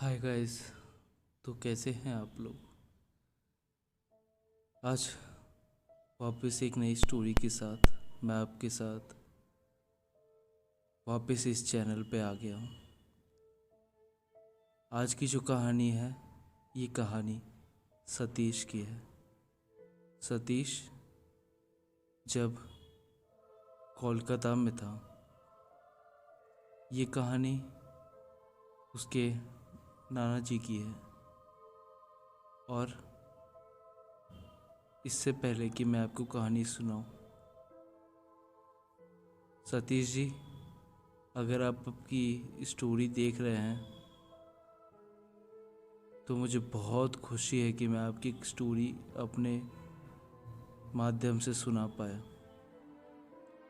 Hi guys. तो कैसे हैं आप लोग? आज वापस एक नई स्टोरी के साथ मैं आपके साथ वापस इस चैनल पे आ गया हूँ। आज की जो कहानी है, ये कहानी सतीश की है। सतीश जब कोलकाता में था, ये कहानी उसके नाना जी की है। और इससे पहले कि मैं आपको कहानी सुनाऊं, सतीश जी, अगर आप आपकी स्टोरी देख रहे हैं तो मुझे बहुत खुशी है कि मैं आपकी एक स्टोरी अपने माध्यम से सुना पाया।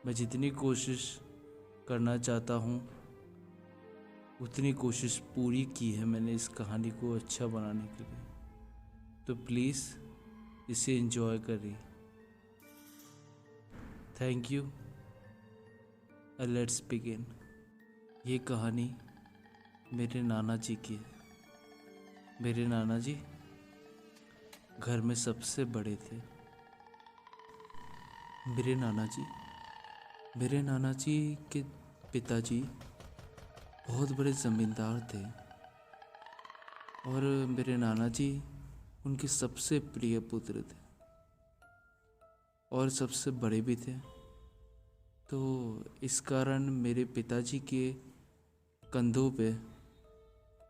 मैं जितनी कोशिश करना चाहता हूँ उतनी कोशिश पूरी की है मैंने इस कहानी को अच्छा बनाने के लिए। तो प्लीज़ इसे एंजॉय करिए। Thank you. Let's begin. ये कहानी मेरे नाना जी की है। मेरे नाना जी घर में सबसे बड़े थे। मेरे नाना जी के पिताजी बहुत बड़े ज़मींदार थे और मेरे नाना जी उनके सबसे प्रिय पुत्र थे और सबसे बड़े भी थे। तो इस कारण मेरे पिताजी के कंधों पे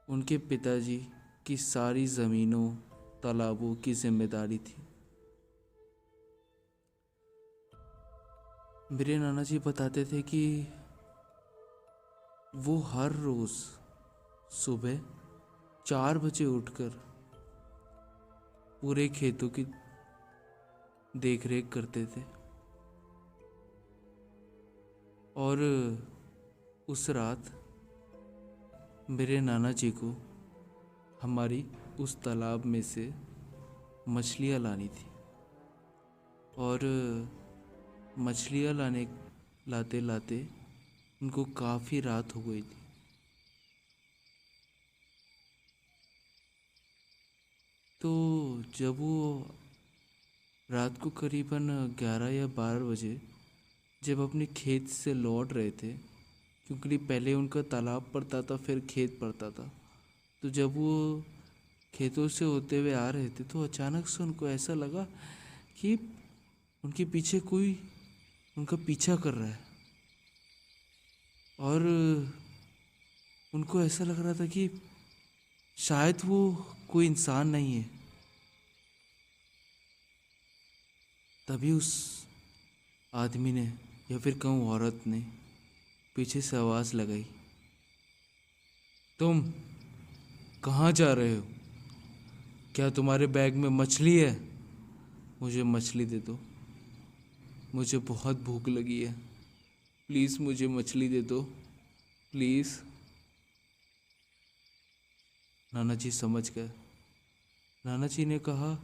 उनके पिताजी की सारी ज़मीनों तालाबों की जिम्मेदारी थी। मेरे नाना जी बताते थे कि वो हर रोज़ सुबह 4 बजे उठकर पूरे खेतों की देख रेख करते थे और उस रात मेरे नाना जी को हमारी उस तालाब में से मछलियाँ लानी थी और मछलियाँ लाते लाते उनको काफ़ी रात हो गई थी। तो जब वो रात को करीबन 11 या 12 बजे जब अपने खेत से लौट रहे थे, क्योंकि पहले उनका तालाब पड़ता था फिर खेत पड़ता था, तो जब वो खेतों से होते हुए आ रहे थे तो अचानक से उनको ऐसा लगा कि उनके पीछे कोई उनका पीछा कर रहा है और उनको ऐसा लग रहा था कि शायद वो कोई इंसान नहीं है। तभी उस आदमी ने या फिर कहूँ औरत ने पीछे से आवाज़ लगाई, तुम कहाँ जा रहे हो? क्या तुम्हारे बैग में मछली है? मुझे मछली दे दो, मुझे बहुत भूख लगी है, प्लीज़ मुझे मछली दे दो प्लीज़। नाना जी समझ गए। नाना जी ने कहा,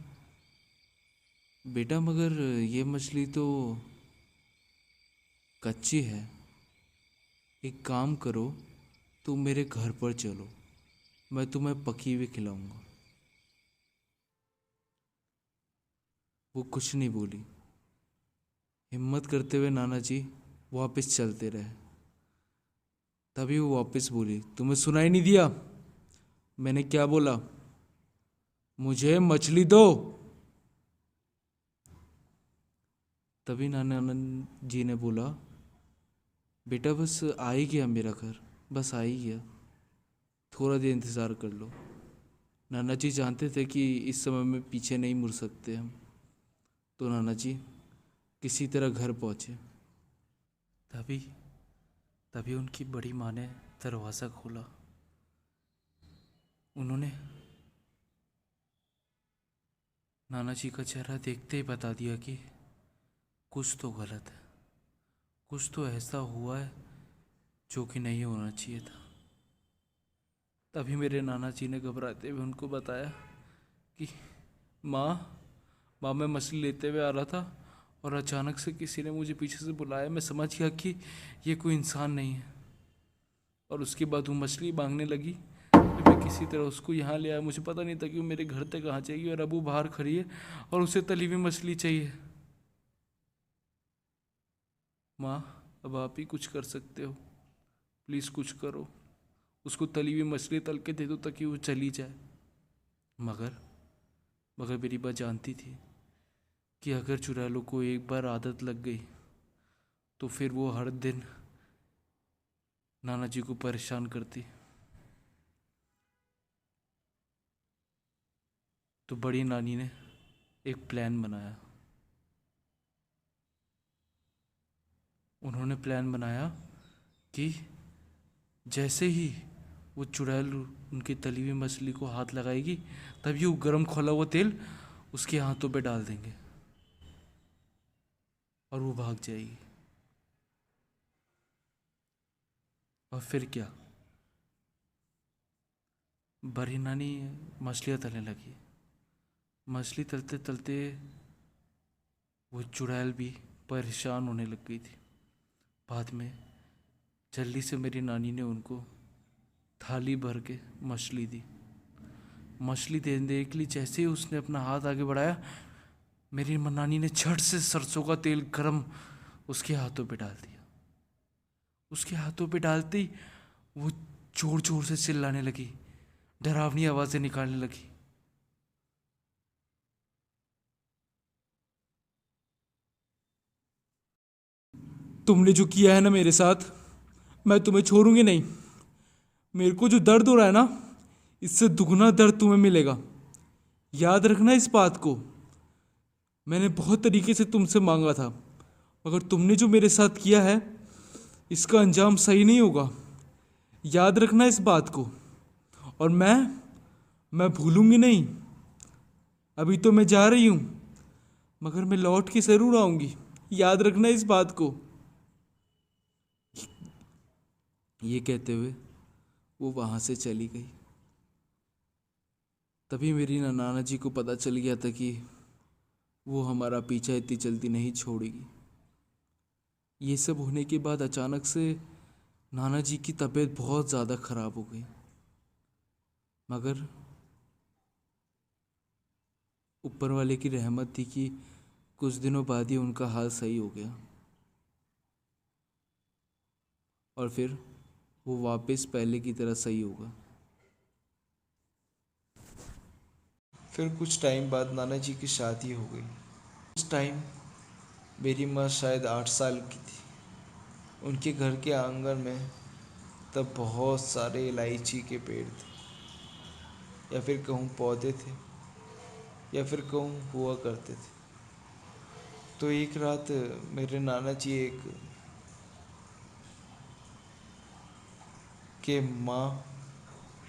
बेटा मगर ये मछली तो कच्ची है, एक काम करो, तुम मेरे घर पर चलो, मैं तुम्हें पकी हुई खिलाऊंगा। वो कुछ नहीं बोली। हिम्मत करते हुए नाना जी वापस चलते रहे। तभी वो वापस बोली, तुम्हें सुनाई नहीं दिया मैंने क्या बोला? मुझे मछली दो। तभी नाना जी ने बोला, बेटा बस आ ही गया मेरा घर, बस आ ही गया, थोड़ा देर इंतज़ार कर लो। नाना जी जानते थे कि इस समय में पीछे नहीं मुड़ सकते हम, तो नाना जी किसी तरह घर पहुँचे। तभी तभी उनकी बड़ी माँ ने दरवाज़ा खोला। उन्होंने नाना जी का चेहरा देखते ही बता दिया कि कुछ तो गलत है, कुछ तो ऐसा हुआ है जो कि नहीं होना चाहिए था। तभी मेरे नाना जी ने घबराते हुए उनको बताया कि माँ माँ मैं मछली लेते हुए आ रहा था और अचानक से किसी ने मुझे पीछे से बुलाया, मैं समझ गया कि ये कोई इंसान नहीं है और उसके बाद वो मछली मांगने लगी। जब मैं किसी तरह उसको यहाँ ले आया। मुझे पता नहीं था कि वो मेरे घर तक कहाँ जाएगी, और अब वो बाहर खड़ी है और उसे तली हुई मछली चाहिए। माँ, अब आप ही कुछ कर सकते हो, प्लीज़ कुछ करो। उसको तली हुई मछली तल के दे दो ताकि वो चली जाए। मगर मगर मेरी माँ जानती थी कि अगर चुड़ैलों को एक बार आदत लग गई तो फिर वो हर दिन नाना जी को परेशान करती। तो बड़ी नानी ने एक प्लान बनाया। उन्होंने प्लान बनाया कि जैसे ही वो चुड़ैल उनकी तली हुई मछली को हाथ लगाएगी, तभी वो गर्म खोला हुआ तेल उसके हाथों पे डाल देंगे और वो भाग जाएगी। और फिर क्या, बड़ी नानी मछलियाँ तलने लगी। मछली तलते तलते वो चुड़ैल भी परेशान होने लग गई थी। बाद में जल्दी से मेरी नानी ने उनको थाली भर के मछली दी। मछली देने के लिए जैसे ही उसने अपना हाथ आगे बढ़ाया, मेरी नानी ने झट से सरसों का तेल गरम उसके हाथों पे डाल दिया। उसके हाथों पे डालते ही वो जोर जोर से चिल्लाने लगी, डरावनी आवाज़ें निकालने लगी। तुमने जो किया है ना मेरे साथ, मैं तुम्हें छोड़ूंगी नहीं। मेरे को जो दर्द हो रहा है ना, इससे दुगना दर्द तुम्हें मिलेगा। याद रखना इस बात को। मैंने बहुत तरीके से तुमसे मांगा था, मगर तुमने जो मेरे साथ किया है, इसका अंजाम सही नहीं होगा। याद रखना इस बात को। और मैं भूलूंगी नहीं। अभी तो मैं जा रही हूँ, मगर मैं लौट के ज़रूर आऊँगी। याद रखना इस बात को। ये कहते हुए वो वहाँ से चली गई। तभी मेरी नाना जी को पता चल गया था कि वो हमारा पीछा इतनी जल्दी नहीं छोड़ेगी। ये सब होने के बाद अचानक से नाना जी की तबीयत बहुत ज़्यादा ख़राब हो गई। मगर ऊपर वाले की रहमत थी कि कुछ दिनों बाद ही उनका हाल सही हो गया, और फिर वो वापस पहले की तरह सही होगा। फिर कुछ टाइम बाद नाना जी की शादी हो गई। उस टाइम मेरी माँ शायद 8 साल की थी। उनके घर के आंगन में तब बहुत सारे इलायची के पेड़ थे, या फिर कहूँ पौधे थे, या फिर कहूँ हुआ करते थे। तो एक रात मेरे नाना जी एक के माँ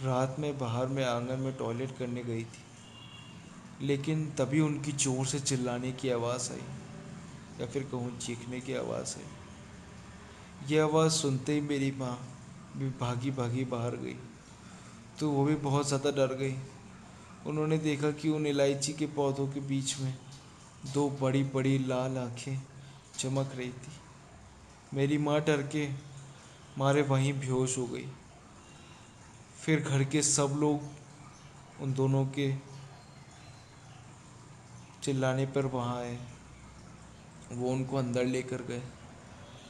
रात में बाहर में आंगन में टॉयलेट करने गई थी, लेकिन तभी उनकी ज़ोर से चिल्लाने की आवाज़ आई, या फिर कहूँ चीखने की आवाज़ आई। ये आवाज़ सुनते ही मेरी माँ भी भागी भागी बाहर गई। तो वो भी बहुत ज़्यादा डर गई। उन्होंने देखा कि उन इलायची के पौधों के बीच में दो बड़ी बड़ी लाल आँखें चमक रही थी। मेरी माँ डर के मारे वहीं बेहोश हो गई। फिर घर के सब लोग उन दोनों के चिल्लाने पर वहाँ आए। वो उनको अंदर लेकर गए।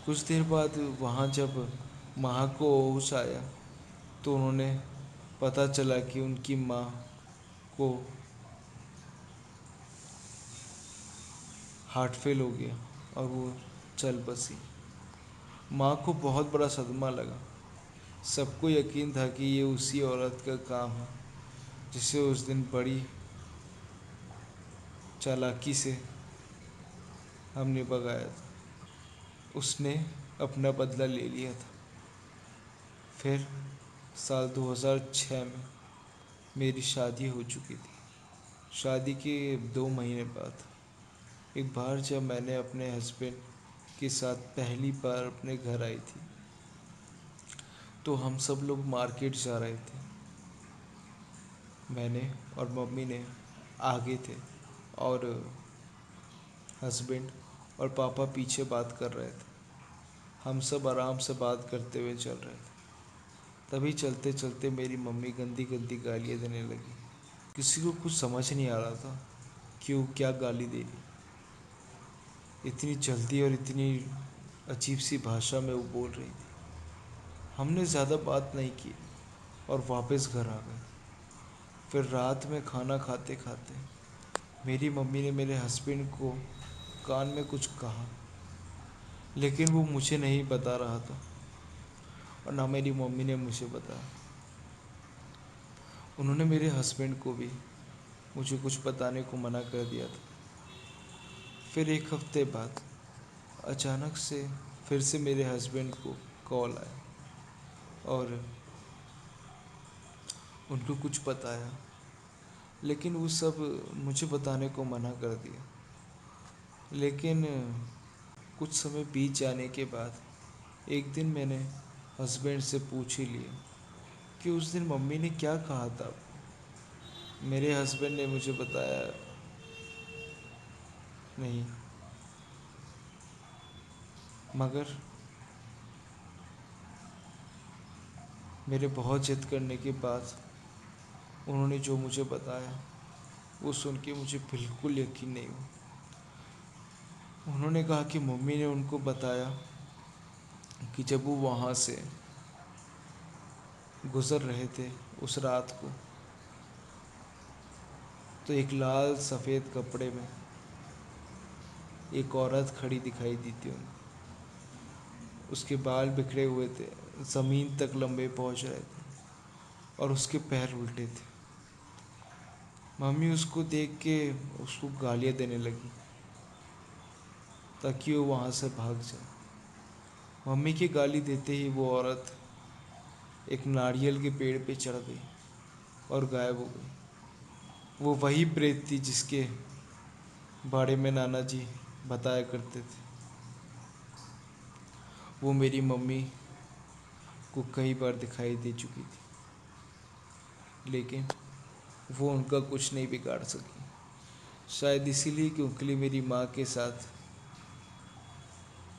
कुछ देर बाद वहाँ जब माँ को होश आया, तो उन्होंने पता चला कि उनकी माँ को हार्ट फेल हो गया और वो चल बसी। माँ को बहुत बड़ा सदमा लगा। सबको यकीन था कि ये उसी औरत का काम है जिसे उस दिन बड़ी चालाकी से हमने भगाया था। उसने अपना बदला ले लिया था। फिर साल 2006 में मेरी शादी हो चुकी थी। शादी के 2 महीने बाद एक बार जब मैंने अपने हस्बैंड के साथ पहली बार अपने घर आई थी, तो हम सब लोग मार्केट जा रहे थे। मैंने और मम्मी ने आगे थे, और हस्बैंड और पापा पीछे बात कर रहे थे। हम सब आराम से बात करते हुए चल रहे थे। तभी चलते चलते मेरी मम्मी गंदी गंदी गालियाँ देने लगी। किसी को कुछ समझ नहीं आ रहा था क्यों क्या गाली दे रही। इतनी जल्दी और इतनी अजीब सी भाषा में वो बोल रही थी। हमने ज़्यादा बात नहीं की और वापस घर आ गए। फिर रात में खाना खाते खाते मेरी मम्मी ने मेरे हस्बैंड को कान में कुछ कहा, लेकिन वो मुझे नहीं बता रहा था और ना मेरी मम्मी ने मुझे बताया। उन्होंने मेरे हस्बैंड को भी मुझे कुछ बताने को मना कर दिया था। फिर एक हफ्ते बाद अचानक से फिर से मेरे हस्बैंड को कॉल आया और उनको कुछ बताया, लेकिन वो सब मुझे बताने को मना कर दिया। लेकिन कुछ समय बीत जाने के बाद एक दिन मैंने हस्बैंड से पूछ ही लिया कि उस दिन मम्मी ने क्या कहा था। मेरे हस्बैंड ने मुझे बताया नहीं, मगर मेरे बहुत जिद करने के बाद उन्होंने जो मुझे बताया वो सुन के मुझे बिल्कुल यकीन नहीं हुआ। उन्होंने कहा कि मम्मी ने उनको बताया कि जब वो वहाँ से गुज़र रहे थे उस रात को, तो एक लाल सफ़ेद कपड़े में एक औरत खड़ी दिखाई दी थी उनको। उसके बाल बिखरे हुए थे, ज़मीन तक लंबे पहुंच रहे थे और उसके पैर उल्टे थे। मम्मी उसको देख के उसको गालियाँ देने लगी ताकि वो वहाँ से भाग जाए। मम्मी की गाली देते ही वो औरत एक नारियल के पेड़ पे चढ़ गई और गायब हो गई। वो वही प्रेत थी जिसके बारे में नाना जी बताया करते थे। वो मेरी मम्मी को कई बार दिखाई दे चुकी थी, लेकिन वो उनका कुछ नहीं बिगाड़ सकी। शायद इसीलिए क्योंकि मेरी माँ के साथ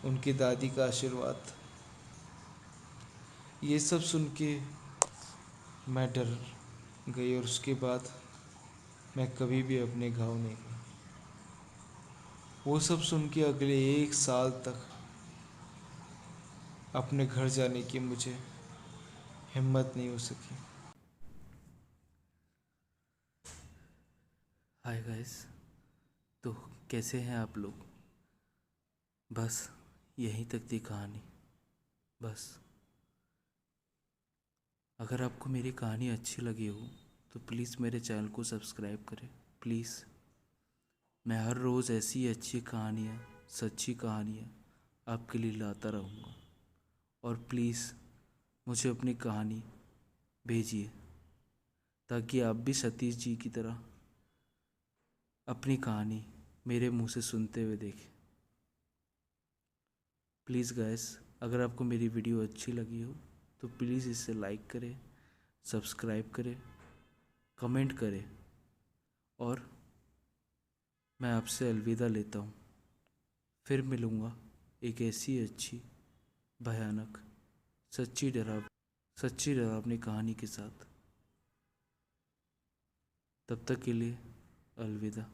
उनकी दादी का आशीर्वाद था। ये सब सुन के मैं डर गई और उसके बाद मैं कभी भी अपने गांव नहीं गई। वो सब सुन के अगले 1 साल तक अपने घर जाने की मुझे हिम्मत नहीं हो सकी। हाय गाइस, तो कैसे हैं आप लोग। बस यहीं तक थी कहानी। बस अगर आपको मेरी कहानी अच्छी लगी हो तो प्लीज़ मेरे चैनल को सब्सक्राइब करें प्लीज़। मैं हर रोज़ ऐसी अच्छी कहानियाँ, सच्ची कहानियाँ आपके लिए लाता रहूँगा। और प्लीज़ मुझे अपनी कहानी भेजिए ताकि आप भी सतीश जी की तरह अपनी कहानी मेरे मुंह से सुनते हुए देखें। प्लीज़ गाइस, अगर आपको मेरी वीडियो अच्छी लगी हो तो प्लीज़ इसे लाइक करें, सब्सक्राइब करें, कमेंट करें और मैं आपसे अलविदा लेता हूँ। फिर मिलूँगा एक ऐसी अच्छी, भयानक, सच्ची डरावनी कहानी के साथ। तब तक के लिए अलविदा।